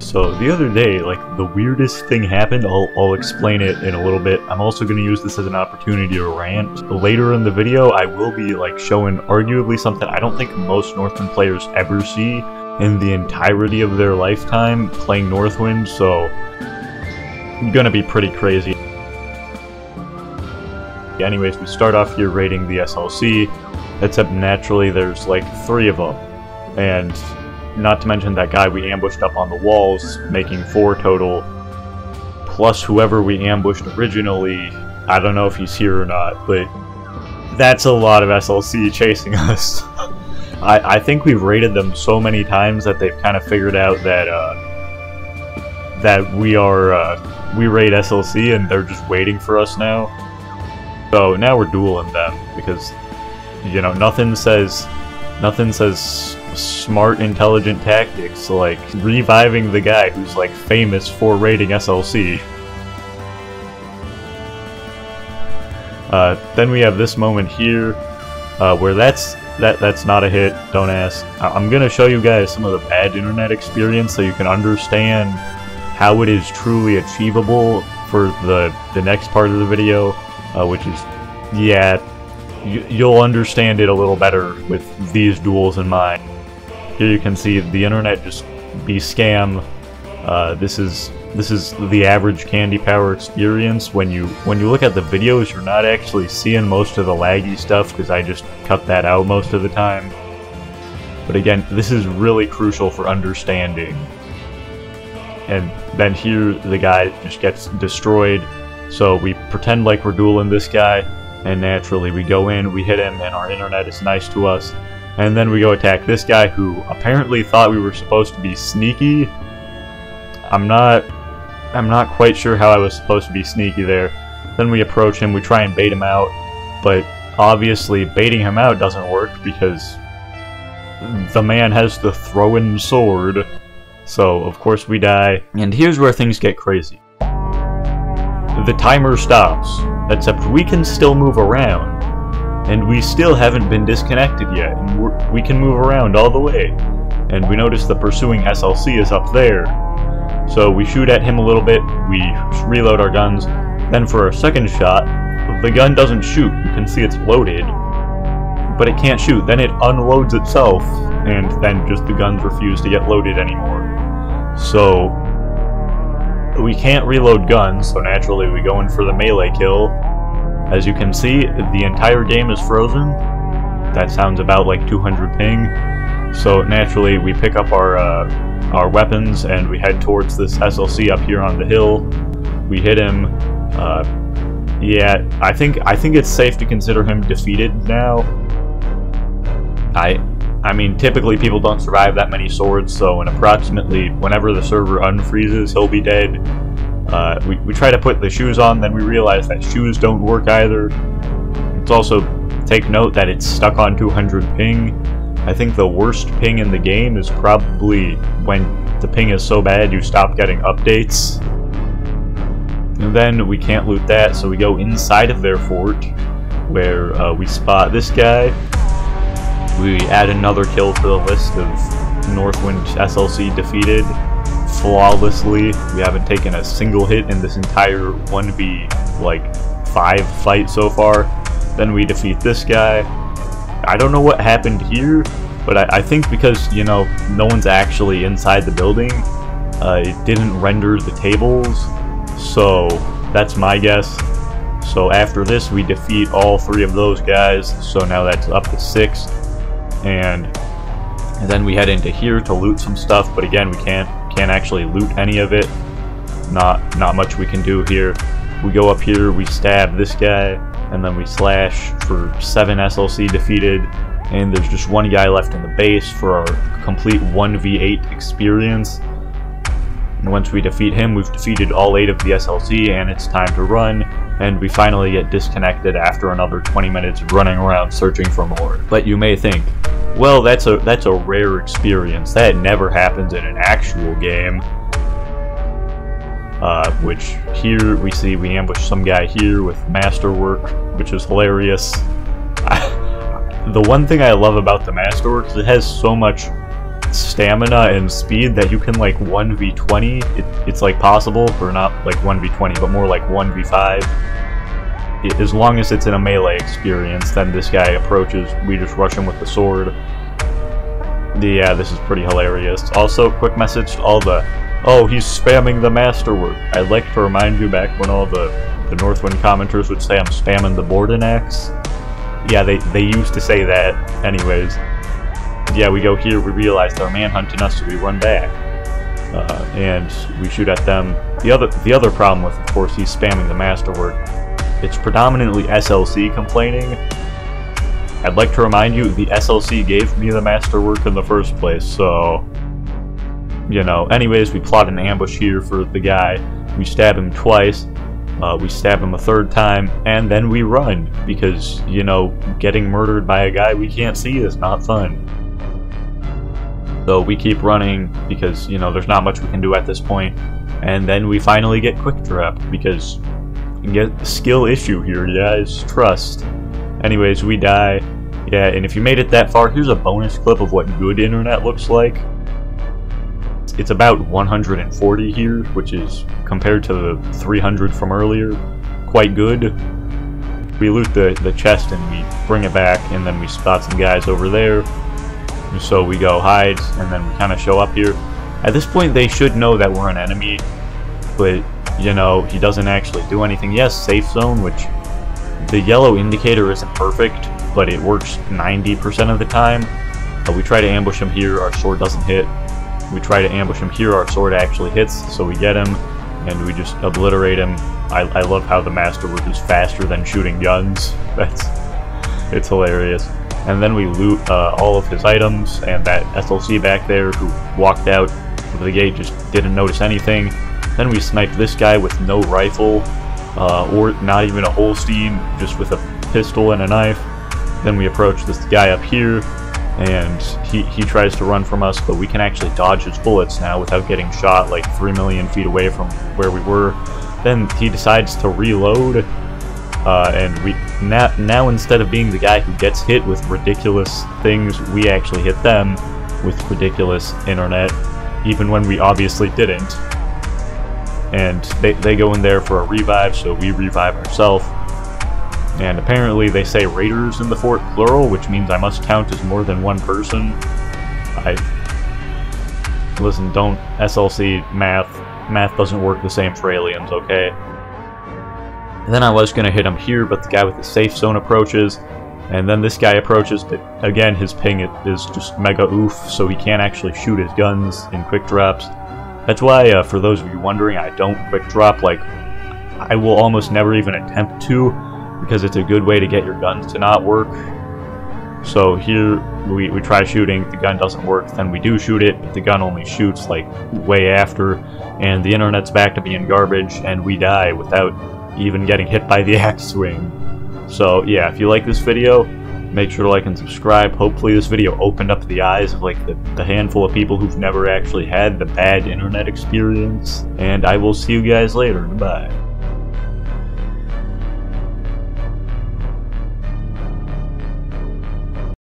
So the other day, like, the weirdest thing happened. I'll explain it in a little bit. I'm also going to use this as an opportunity to rant. Later in the video, I will be, like, showing arguably something I don't think most Northwind players ever see in the entirety of their lifetime playing Northwind, so it's gonna be pretty crazy. Anyways, we start off here raiding the SLC, except naturally there's like 3 of them. And not to mention that guy we ambushed up on the walls, making 4 total, plus whoever we ambushed originally. I don't know if he's here or not, but that's a lot of SLC chasing us. I think we've raided them so many times that they've kind of figured out that that we raid SLC and they're just waiting for us now. So now we're dueling them because, you know, nothing says smart, intelligent tactics like reviving the guy who's like famous for raiding SLC. Then we have this moment here where that's not a hit, don't ask. I'm gonna show you guys some of the bad internet experience so you can understand how it is truly achievable for the next part of the video, which is, yeah, you'll understand it a little better with these duels in mind. Here you can see the internet just be scam. This is the average Candy Power experience. When you look at the videos, you're not actually seeing most of the laggy stuff because I just cut that out most of the time. But again, this is really crucial for understanding. And then here the guy just gets destroyed. So we pretend like we're dueling this guy, and naturally we go in, we hit him, and our internet is nice to us. And then we go attack this guy who apparently thought we were supposed to be sneaky. I'm not quite sure how I was supposed to be sneaky there. Then we approach him, we try and bait him out, but obviously baiting him out doesn't work because the man has the throw-in sword. So of course we die, and here's where things get crazy. The timer stops, except we can still move around. And we still haven't been disconnected yet, and we can move around all the way. And we notice the pursuing SLC is up there. So we shoot at him a little bit, we reload our guns, then for our second shot, the gun doesn't shoot. You can see it's loaded, but it can't shoot. Then it unloads itself, and then just the guns refuse to get loaded anymore. So we can't reload guns, so naturally we go in for the melee kill. As you can see, the entire game is frozen. That sounds about like 200 ping. So naturally, we pick up our weapons and we head towards this SLC up here on the hill. We hit him. Yeah, I think it's safe to consider him defeated now. I mean, typically people don't survive that many swords, so in approximately whenever the server unfreezes, he'll be dead. We try to put the shoes on, then we realize that shoes don't work either. It's also, take note that it's stuck on 200 ping. I think the worst ping in the game is probably when the ping is so bad you stop getting updates. And then we can't loot that, so we go inside of their fort, where we spot this guy. We add another kill to the list of Northwind SLC defeated flawlessly. We haven't taken a single hit in this entire 1v5 fight so far. Then we defeat this guy. I don't know what happened here, but I think because, you know, no one's actually inside the building, it didn't render the tables, so that's my guess. So after this we defeat all 3 of those guys, so now that's up to 6. And then we head into here to loot some stuff, but again, we can't actually loot any of it. Not much we can do here. We go up here, we stab this guy, and then we slash for 7 SLC defeated, and there's just 1 guy left in the base for our complete 1v8 experience. And once we defeat him, we've defeated all 8 of the SLC, and it's time to run, and we finally get disconnected after another 20 minutes of running around searching for more. But you may think, well, that's a rare experience. That never happens in an actual game. Which here we see we ambush some guy here with masterwork, which is hilarious. The one thing I love about the masterwork is it has so much stamina and speed that you can like 1v20. It's like possible, or not like 1v20, but more like 1v5. As long as it's in a melee experience, then this guy approaches, we just rush him with the sword. Yeah, this is pretty hilarious. Also, quick message to all the, oh, he's spamming the masterwork. I'd like to remind you back when all the Northwind commenters would say I'm spamming the Borden axe. Yeah, they used to say that. Anyways. Yeah, we go here, we realize they're manhunting us, so we run back. And we shoot at them. The other problem with, of course, he's spamming the masterwork. It's predominantly SLC complaining. I'd like to remind you, the SLC gave me the masterwork in the first place, so... You know, anyways, we plot an ambush here for the guy. We stab him twice. We stab him a third time, and then we run. Because, you know, getting murdered by a guy we can't see is not fun. So we keep running because, you know, there's not much we can do at this point. And then we finally get quick drop because you get a skill issue here, guys. Trust. Anyways, we die. Yeah, and if you made it that far, here's a bonus clip of what good internet looks like. It's about 140 here, which is, compared to the 300 from earlier, quite good. We loot the chest and we bring it back, and then we spot some guys over there. So we go hide, and then we kind of show up here. At this point, they should know that we're an enemy, but, you know, he doesn't actually do anything. Yes, safe zone, which the yellow indicator isn't perfect, but it works 90% of the time. We try to ambush him here, our sword doesn't hit. We try to ambush him here, our sword actually hits, so we get him, and we just obliterate him. I love how the masterwork is faster than shooting guns. It's hilarious. And then we loot all of his items, and that SLC back there who walked out of the gate just didn't notice anything. Then we snipe this guy with no rifle, or not even a Holstein, just with a pistol and a knife. Then we approach this guy up here, and he tries to run from us, but we can actually dodge his bullets now without getting shot like 3 million feet away from where we were. Then he decides to reload, and we now instead of being the guy who gets hit with ridiculous things, we actually hit them with ridiculous internet, even when we obviously didn't. And they go in there for a revive, so we revive ourselves. And apparently they say raiders in the fort plural, which means I must count as more than one person. Listen, don't SLC math doesn't work the same for aliens, okay? And then I was gonna hit him here, but the guy with the safe zone approaches, and then this guy approaches, but again his ping is just mega oof, so he can't actually shoot his guns in quick drops. That's why, for those of you wondering, I don't quick drop. Like, I will almost never even attempt to, because it's a good way to get your guns to not work. So here we try shooting, the gun doesn't work, then we do shoot it, but the gun only shoots like way after, and the internet's back to being garbage, and we die without even getting hit by the axe swing. So yeah, if you like this video, make sure to like and subscribe. Hopefully this video opened up the eyes of like the handful of people who've never actually had the bad internet experience, and I will see you guys later. Goodbye.